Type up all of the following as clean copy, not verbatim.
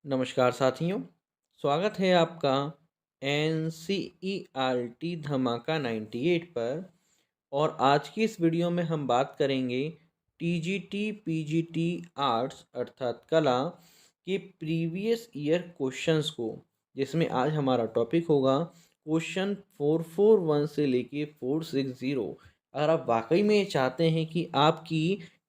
नमस्कार साथियों, स्वागत है आपका एन धमाका 98 पर। और आज की इस वीडियो में हम बात करेंगे टीजीटी पीजीटी आर्ट्स अर्थात कला के प्रीवियस ईयर क्वेश्चंस को, जिसमें आज हमारा टॉपिक होगा क्वेश्चन 441 से लेके 460। अगर आप वाकई में ये चाहते हैं कि आपकी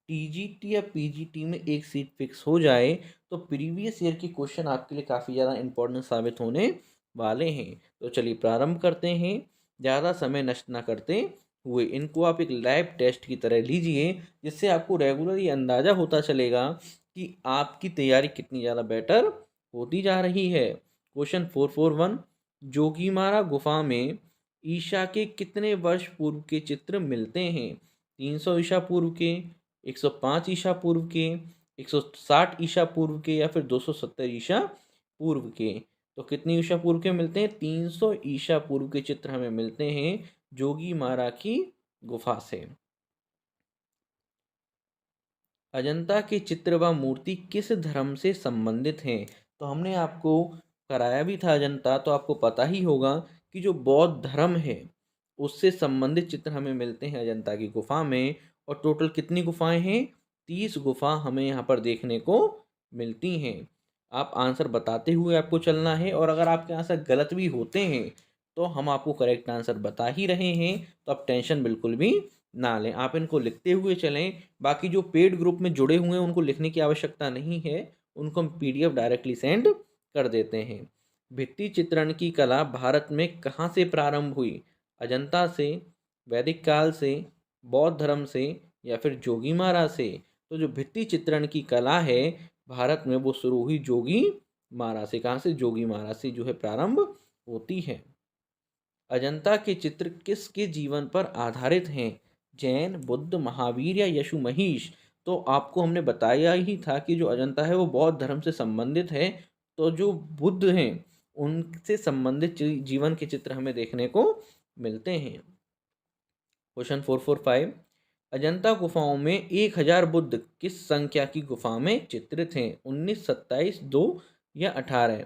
टीजीटी या पीजीटी में एक सीट फिक्स हो जाए, तो प्रीवियस ईयर के क्वेश्चन आपके लिए काफ़ी ज़्यादा इंपॉर्टेंट साबित होने वाले हैं। तो चलिए प्रारंभ करते हैं, ज़्यादा समय नष्ट ना करते हुए। इनको आप एक लाइव टेस्ट की तरह लीजिए, जिससे आपको रेगुलर ये अंदाज़ा होता चलेगा कि आपकी तैयारी कितनी ज़्यादा बेटर होती जा रही है। क्वेश्चन 441, जोगीमारा गुफा में ईशा के कितने वर्ष पूर्व के चित्र मिलते हैं? 300 ईसा पूर्व के, 105 ईसा पूर्व के, 160 ईसा पूर्व के, या फिर 270 ईसा पूर्व के। तो कितनी ईसा पूर्व के मिलते हैं? 300 ईसा पूर्व के चित्र हमें मिलते हैं जोगीमारा की गुफा से। अजंता के चित्र व मूर्ति किस धर्म से संबंधित हैं? तो हमने आपको कराया भी था अजंता, तो आपको पता ही होगा कि जो बौद्ध धर्म है उससे संबंधित चित्र हमें मिलते हैं अजंता की गुफा में। और टोटल कितनी गुफाएं हैं? 30 गुफा हमें यहाँ पर देखने को मिलती हैं। आप आंसर बताते हुए आपको चलना है, और अगर आपके आंसर गलत भी होते हैं तो हम आपको करेक्ट आंसर बता ही रहे हैं, तो आप टेंशन बिल्कुल भी ना लें, आप इनको लिखते हुए चलें। बाकी जो पेड ग्रुप में जुड़े हुए हैं उनको लिखने की आवश्यकता नहीं है, उनको हम पीडीएफ डायरेक्टली सेंड कर देते हैं। भित्ति चित्रण की कला भारत में कहाँ से प्रारंभ हुई? अजंता से, वैदिक काल से, बौद्ध धर्म से, या फिर जोगीमारा से? तो जो भित्ति चित्रण की कला है भारत में, वो शुरू हुई जोगीमारा से। कहाँ से? जोगीमारा से जो है प्रारंभ होती है। अजंता के चित्र किसके जीवन पर आधारित हैं? जैन, बुद्ध, महावीर या यशु महीश? तो आपको हमने बताया ही था कि जो अजंता है वो बौद्ध धर्म से संबंधित है। तो जो बुद्ध हैं उनसे संबंधित जीवन के चित्र हमें देखने को मिलते हैं। क्वेश्चन 445, अजंता गुफाओं में 1000 बुद्ध किस संख्या की गुफा में चित्रित हैं? 19, 27, 2 या 18?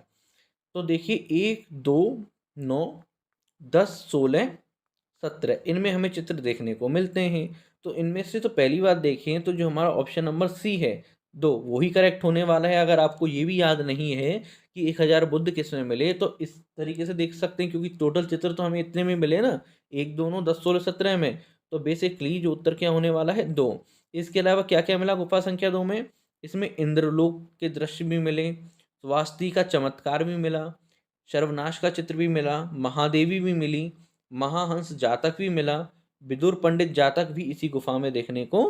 तो देखिए 1, 2, 9, 10, 16, 17, इनमें हमें चित्र देखने को मिलते हैं। तो इनमें से तो पहली बात देखें तो जो हमारा ऑप्शन नंबर सी है 2, वही करेक्ट होने वाला है। अगर आपको ये भी याद नहीं है कि 1000 बुद्ध किस में मिले, तो इस तरीके से देख सकते हैं, क्योंकि टोटल चित्र तो हमें इतने में मिले ना, 1, 2, 9, 10, 16, 17 में। तो बेसिकली जो उत्तर क्या होने वाला है? 2। इसके अलावा क्या क्या मिला गुफा संख्या 2 में? इसमें इंद्रलोक के दृश्य भी मिले, स्वास्ति का चमत्कार भी मिला, सर्वनाश का चित्र भी मिला, महादेवी भी मिली, महाहंस जातक भी मिला, विदुर पंडित जातक भी इसी गुफा में देखने को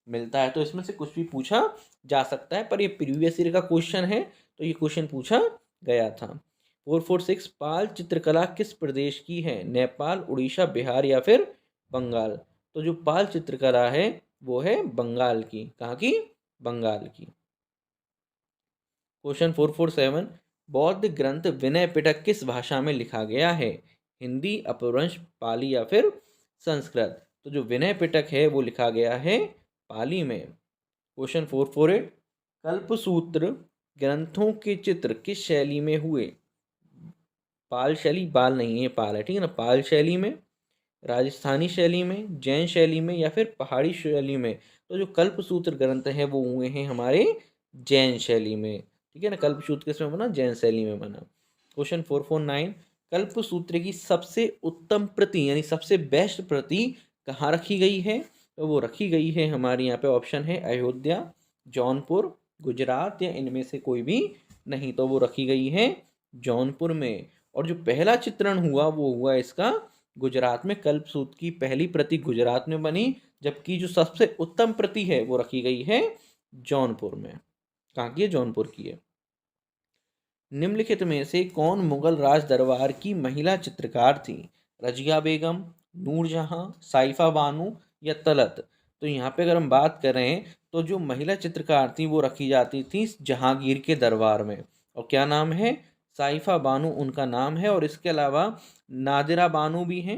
मिलता है। तो इसमें से कुछ भी पूछा जा सकता है, पर ये प्रीवियस ईयर का क्वेश्चन है, तो ये क्वेश्चन पूछा गया था। 446, पाल चित्रकला किस प्रदेश की है? नेपाल, उड़ीसा, बिहार या फिर बंगाल? तो जो पाल चित्रकला है वो है बंगाल की। कहाँ की? बंगाल की। क्वेश्चन 447, बौद्ध ग्रंथ विनय पिटक किस भाषा में लिखा गया है? हिंदी, अपभ्रंश, पाली या फिर संस्कृत? तो जो विनय पिटक है वो लिखा गया है पाली में। क्वेश्चन 448, कल्पसूत्र ग्रंथों के चित्र किस शैली में हुए? पाल शैली, बाल नहीं है, पाल है, ठीक है ना। पाल शैली में, राजस्थानी शैली में, जैन शैली में या फिर पहाड़ी शैली में? तो जो कल्पसूत्र ग्रंथ हैं वो हुए हैं हमारे जैन शैली में, ठीक है ना। कल्पसूत्र किसमें बना? जैन शैली में बना। क्वेश्चन 449, कल्पसूत्र की सबसे उत्तम प्रति यानी सबसे बेस्ट प्रति कहाँ रखी गई है? तो वो रखी गई है हमारे यहाँ पे, ऑप्शन है अयोध्या, जौनपुर, गुजरात या इनमें से कोई भी नहीं। तो वो रखी गई है जौनपुर में। और जो पहला चित्रण हुआ वो हुआ इसका गुजरात में। कल्पसूत्र की पहली प्रति गुजरात में बनी, जबकि जो सबसे उत्तम प्रति है वो रखी गई है जौनपुर में। कहाँ की है? जौनपुर की है। निम्नलिखित में से कौन मुगल राज दरबार की महिला चित्रकार थी? रजिया बेगम, नूरजहां, साइफा बानू या तलत? तो यहाँ पे अगर हम बात करें तो जो महिला चित्रकार थी वो रखी जाती थी जहांगीर के दरबार में। और क्या नाम है? साइफा बानू उनका नाम है। और इसके अलावा नादिरा बानू भी हैं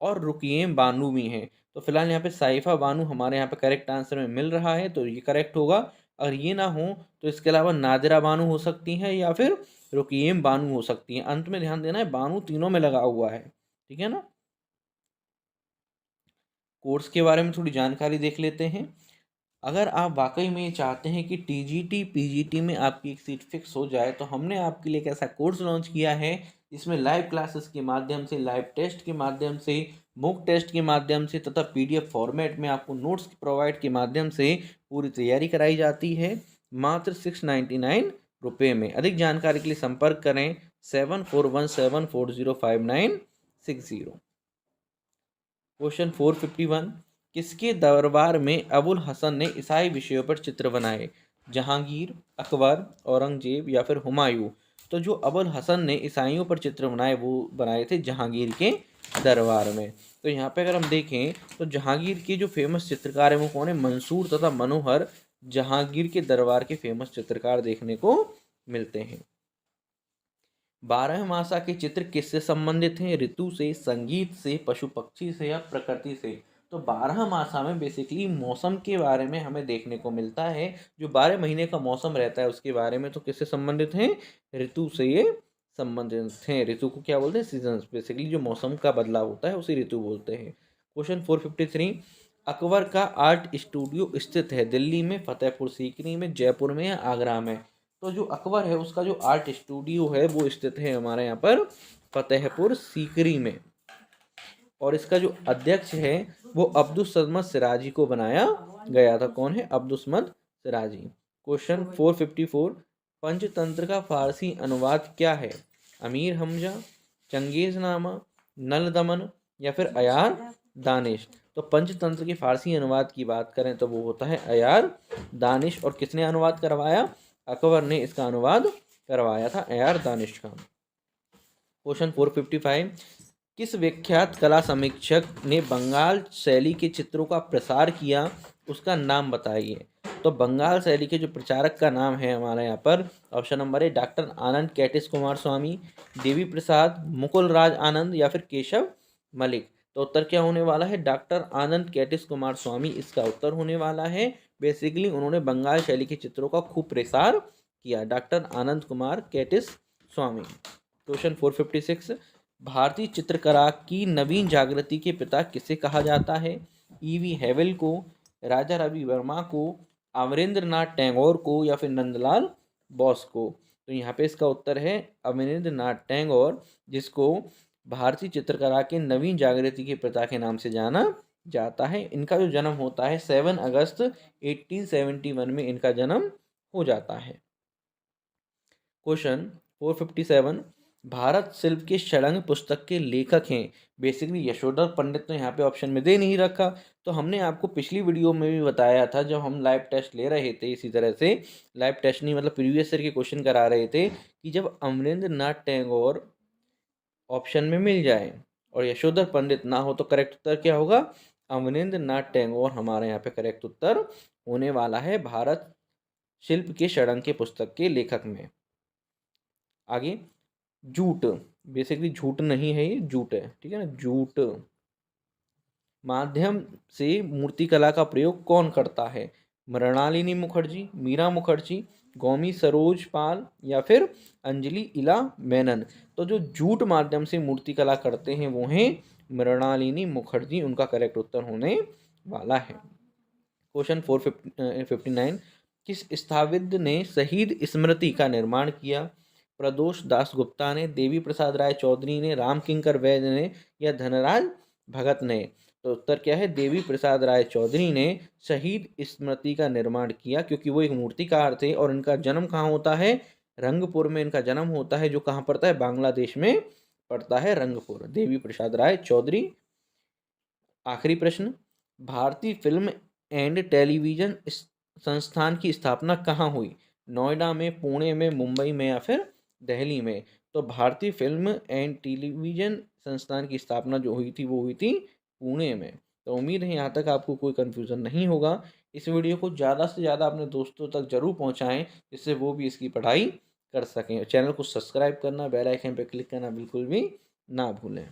और रुकियम बानू भी हैं। तो फिलहाल यहाँ पे साइफा बानू हमारे यहाँ पे करेक्ट आंसर में मिल रहा है, तो ये करेक्ट होगा। अगर ये ना हो तो इसके अलावा नादिरा बानो हो सकती हैं या फिर रुकियम बानो हो सकती हैं। अंत में ध्यान देना है बानो तीनों में लगा हुआ है, ठीक है ना। कोर्स के बारे में थोड़ी जानकारी देख लेते हैं। अगर आप वाकई में चाहते हैं कि टीजीटी पीजीटी में आपकी एक सीट फिक्स हो जाए तो हमने आपके लिए एक ऐसा कोर्स लॉन्च किया है जिसमें लाइव क्लासेस के माध्यम से, लाइव टेस्ट के माध्यम से, मॉक टेस्ट के माध्यम से तथा पीडीएफ फॉर्मेट में आपको नोट्स प्रोवाइड के माध्यम से पूरी तैयारी कराई जाती है मात्र 699 में। अधिक जानकारी के लिए संपर्क करें 7417405960। क्वेश्चन 451, किसके दरबार में अबुल हसन ने ईसाई विषयों पर चित्र बनाए? जहांगीर, अकबर, औरंगजेब या फिर हुमायूं? तो जो अबुल हसन ने ईसाइयों पर चित्र बनाए वो बनाए थे जहांगीर के दरबार में। तो यहाँ पे अगर हम देखें तो जहांगीर के जो फेमस चित्रकार हैं वो कौन है? मंसूर तथा मनोहर जहांगीर के दरबार के फेमस चित्रकार देखने को मिलते हैं। 12 मासा के चित्र किससे संबंधित हैं? ऋतु से, संगीत से, पशु पक्षी से या प्रकृति से? तो 12 मासा में बेसिकली मौसम के बारे में हमें देखने को मिलता है। जो 12 महीने का मौसम रहता है उसके बारे में। तो किससे संबंधित हैं? ऋतु से ये संबंधित हैं। ऋतु को क्या बोलते हैं? सीजन्स। बेसिकली जो मौसम का बदलाव होता है उसे ऋतु बोलते हैं। क्वेश्चन 453, अकबर का आर्ट स्टूडियो स्थित है दिल्ली में, फतेहपुर सीकरी में, जयपुर में या आगरा में? तो जो अकबर है उसका जो आर्ट स्टूडियो है वो स्थित है हमारे यहाँ पर फतेहपुर सीकरी में। और इसका जो अध्यक्ष है वो अब्दुस्समद सिराजी को बनाया गया था। कौन है? अब्दुस्समद सिराजी। क्वेश्चन 454, पंचतंत्र का फारसी अनुवाद क्या है? अमीर हमजा, चंगेजनामा, नल दमन या फिर अयार दानिश? तो पंचतंत्र के फारसी अनुवाद की बात करें तो वो होता है अयार दानिश। और किसने अनुवाद करवाया? अकबर ने इसका अनुवाद करवाया था, अयार दानिश का। क्वेश्चन 455, किस विख्यात कला समीक्षक ने बंगाल शैली के चित्रों का प्रसार किया? उसका नाम बताइए। तो बंगाल शैली के जो प्रचारक का नाम है हमारे यहाँ पर ऑप्शन नंबर है डॉक्टर आनंद कैटिस कुमार स्वामी, देवी प्रसाद, मुकुल राज आनंद या फिर केशव मलिक? तो उत्तर क्या होने वाला है? डॉक्टर आनंद कैटिस कुमार स्वामी इसका उत्तर होने वाला है। बेसिकली उन्होंने बंगाल शैली के चित्रों का खूब प्रसार किया, डॉक्टर आनंद कुमार कैटिस स्वामी। क्वेश्चन 456, भारतीय चित्रकला की नवीन जागृति के पिता किसे कहा जाता है? ईवी हेवल को, राजा रवि वर्मा को, अमरेंद्र नाथ टैगोर को या फिर नंदलाल बोस को? तो यहाँ पे इसका उत्तर है अमरेंद्र नाथ टैगोर, जिसको भारतीय चित्रकला के नवीन जागृति के पिता के नाम से जाना जाता है। इनका जो जन्म होता है 7 अगस्त 1871 में इनका जन्म हो जाता है। क्वेश्चन 457, भारत शिल्प के षडंग पुस्तक के लेखक हैं? बेसिकली यशोधर पंडित तो यहाँ पे ऑप्शन में दे नहीं रखा। तो हमने आपको पिछली वीडियो में भी बताया था जब हम लाइव टेस्ट ले रहे थे, इसी तरह से लाइव टेस्ट नहीं मतलब प्रीवियस ईयर के क्वेश्चन करा रहे थे कि जब अमरेंद्र नाथ टैगोर ऑप्शन में मिल जाए और यशोधर पंडित ना हो तो करेक्ट उत्तर क्या होगा? अमरेंद्र नाथ टैगोर हमारे यहाँ पे करेक्ट उत्तर होने वाला है भारत शिल्प के षडंग के पुस्तक के लेखक में। आगे जूट, बेसिकली झूठ नहीं है ये, जूट है, ठीक है ना। जूट माध्यम से मूर्तिकला का प्रयोग कौन करता है? मृणालिनी मुखर्जी, मीरा मुखर्जी, गौमी सरोज पाल या फिर अंजलि इला मेनन? तो जो जूट माध्यम से मूर्तिकला करते हैं वो हैं मृणालिनी मुखर्जी, उनका करेक्ट उत्तर होने वाला है। क्वेश्चन 459, किस स्थाविद ने शहीद स्मृति का निर्माण किया? प्रदोष दास गुप्ता ने, देवी प्रसाद राय चौधरी ने, राम किंकर वैद्य ने या धनराज भगत ने? तो उत्तर क्या है? देवी प्रसाद राय चौधरी ने शहीद स्मृति का निर्माण किया, क्योंकि वो एक मूर्तिकार थे और इनका जन्म कहाँ होता है? रंगपुर में इनका जन्म होता है, जो कहाँ पड़ता है? बांग्लादेश में पड़ता है रंगपुर। देवी प्रसाद राय चौधरी। आखिरी प्रश्न, भारतीय फिल्म एंड टेलीविज़न संस्थान की स्थापना कहाँ हुई? नोएडा में, पुणे में, मुंबई में या फिर दिल्ली में? तो भारतीय फिल्म एंड टेलीविज़न संस्थान की स्थापना जो हुई थी वो हुई थी पुणे में। तो उम्मीद है यहाँ तक आपको कोई कन्फ्यूज़न नहीं होगा। इस वीडियो को ज़्यादा से ज़्यादा अपने दोस्तों तक ज़रूर पहुँचाएँ जिससे वो भी इसकी पढ़ाई कर सकें। चैनल को सब्सक्राइब करना, बेल आइकन पर क्लिक करना बिल्कुल भी ना भूलें।